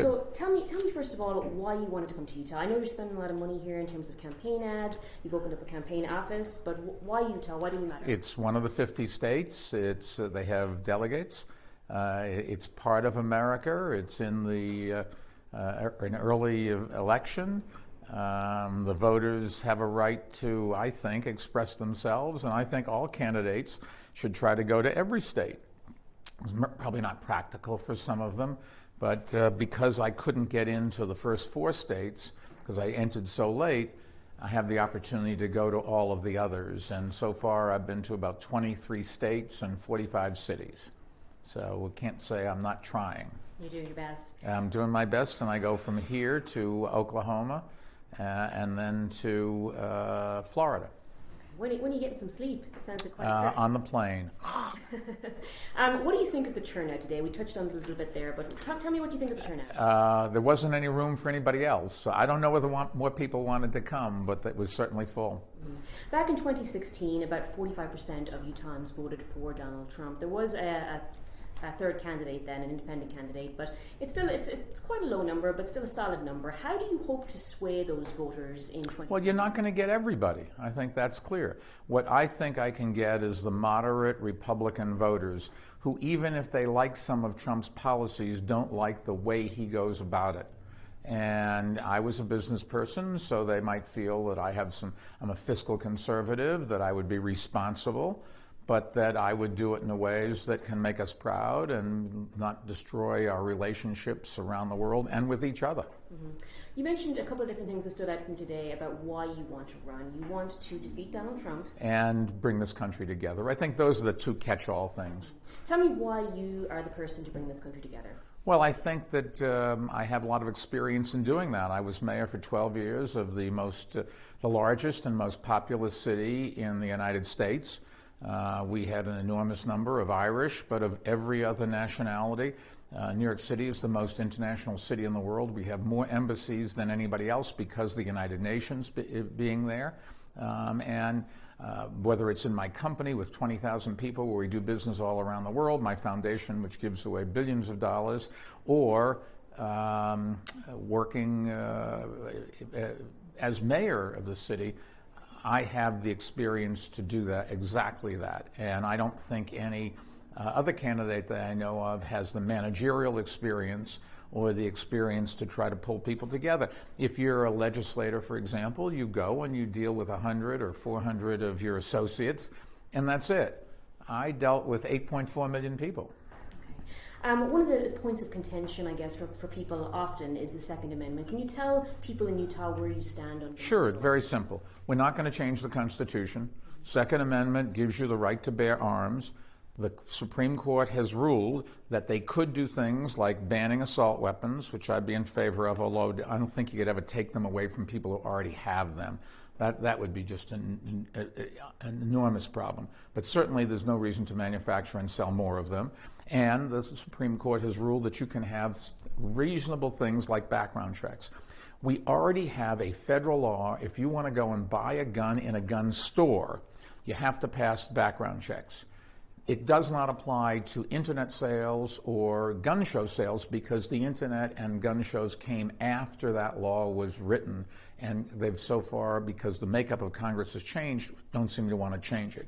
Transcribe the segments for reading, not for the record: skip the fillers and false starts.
So tell me first of all why you wanted to come to Utah. I know you're spending a lot of money here in terms of campaign ads. You've opened up a campaign office, but why Utah? Why do you matter? It's one of the 50 states. They have delegates. It's part of America. It's in an early election. The voters have a right to, I think, express themselves, and I think all candidates should try to go to every state. It's probably not practical for some of them, but because I couldn't get into the first 4 states, because I entered so late, I have the opportunity to go to all of the others. And so far, I've been to about 23 states and 45 cities. So we can't say I'm not trying. You're doing your best. I'm doing my best, and I go from here to Oklahoma and then to Florida. When are you getting some sleep? It sounds like quite a trip. On the plane. What do you think of the turnout today? We touched on it a little bit there, but tell me what you think of the turnout. There wasn't any room for anybody else. So I don't know whether more people wanted to come, but it was certainly full. Back in 2016, about 45% of Utahns voted for Donald Trump. There was a third candidate then, an independent candidate, but it's quite a low number, but still a solid number. How do you hope to sway those voters in 2020? Well, you're not going to get everybody. I think that's clear. What I think I can get is the moderate Republican voters who, even if they like some of Trump's policies, don't like the way he goes about it. And I was a business person, so they might feel that I'm a fiscal conservative, that I would be responsible, but that I would do it in ways that can make us proud and not destroy our relationships around the world and with each other. Mm-hmm. You mentioned a couple of different things that stood out from today about why you want to run. You want to defeat Donald Trump. And bring this country together. I think those are the 2 catch-all things. Tell me why you are the person to bring this country together. Well, I think that I have a lot of experience in doing that. I was mayor for 12 years of the largest and most populous city in the United States. We had an enormous number of Irish, but of every other nationality. New York City is the most international city in the world. We have more embassies than anybody else because of the United Nations being there. Whether it's in my company with 20,000 people where we do business all around the world, my foundation, which gives away billions of dollars, or working as mayor of the city, I have the experience to do that, exactly that. And I don't think any other candidate that I know of has the managerial experience or the experience to try to pull people together. If you're a legislator, for example, you go and you deal with 100 or 400 of your associates, and that's it. I dealt with 8.4 million people. One of the points of contention, I guess, for people often is the Second Amendment. Can you tell people in Utah where you stand on? Sure, it's very simple. We're not going to change the Constitution. Second Amendment gives you the right to bear arms. The Supreme Court has ruled that they could do things like banning assault weapons, which I'd be in favor of, although I don't think you could ever take them away from people who already have them. That would be just an enormous problem. But certainly there's no reason to manufacture and sell more of them. And the Supreme Court has ruled that you can have reasonable things like background checks. We already have a federal law. If you want to go and buy a gun in a gun store, you have to pass background checks. It does not apply to internet sales or gun show sales because the internet and gun shows came after that law was written, and they've so far, because the makeup of Congress has changed, don't seem to want to change it.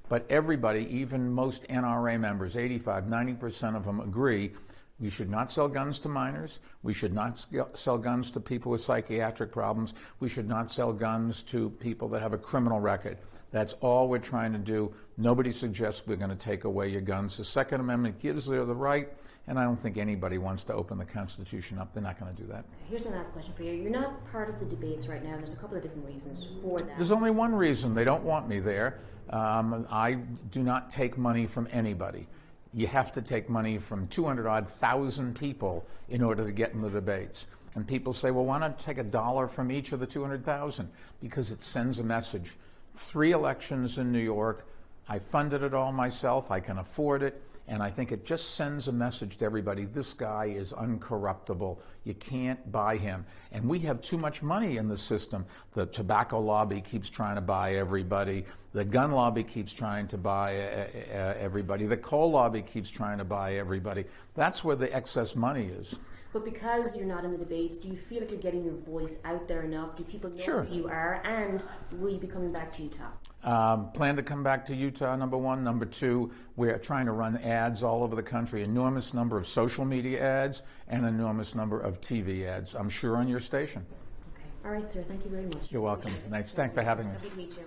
But everybody, even most NRA members, 85, 90% of them agree we should not sell guns to minors. We should not sell guns to people with psychiatric problems. We should not sell guns to people that have a criminal record. That's all we're trying to do. Nobody suggests we're going to take away your guns. The Second Amendment gives you the right, and I don't think anybody wants to open the Constitution up. They're not going to do that. Here's my last question for you. You're not part of the debates right now. There's a couple of different reasons for that. There's only one reason. They don't want me there. I do not take money from anybody. You have to take money from 200,000 people in order to get in the debates. And people say, well, why not take $1 from each of the 200,000? Because it sends a message. 3 elections in New York. I funded it all myself. I can afford it. And I think it just sends a message to everybody. This guy is uncorruptible. You can't buy him. And we have too much money in the system. The tobacco lobby keeps trying to buy everybody. The gun lobby keeps trying to buy everybody. The coal lobby keeps trying to buy everybody. That's where the excess money is. But because you're not in the debates, do you feel like you're getting your voice out there enough? Do people know Sure. who you are? And will you be coming back to Utah? Plan to come back to Utah, number one. Number two, we're trying to run ads all over the country, enormous number of social media ads and an enormous number of TV ads, I'm sure on your station. Okay. All right, sir. Thank you very much. You're welcome. Thanks for having me. Happy to meet you.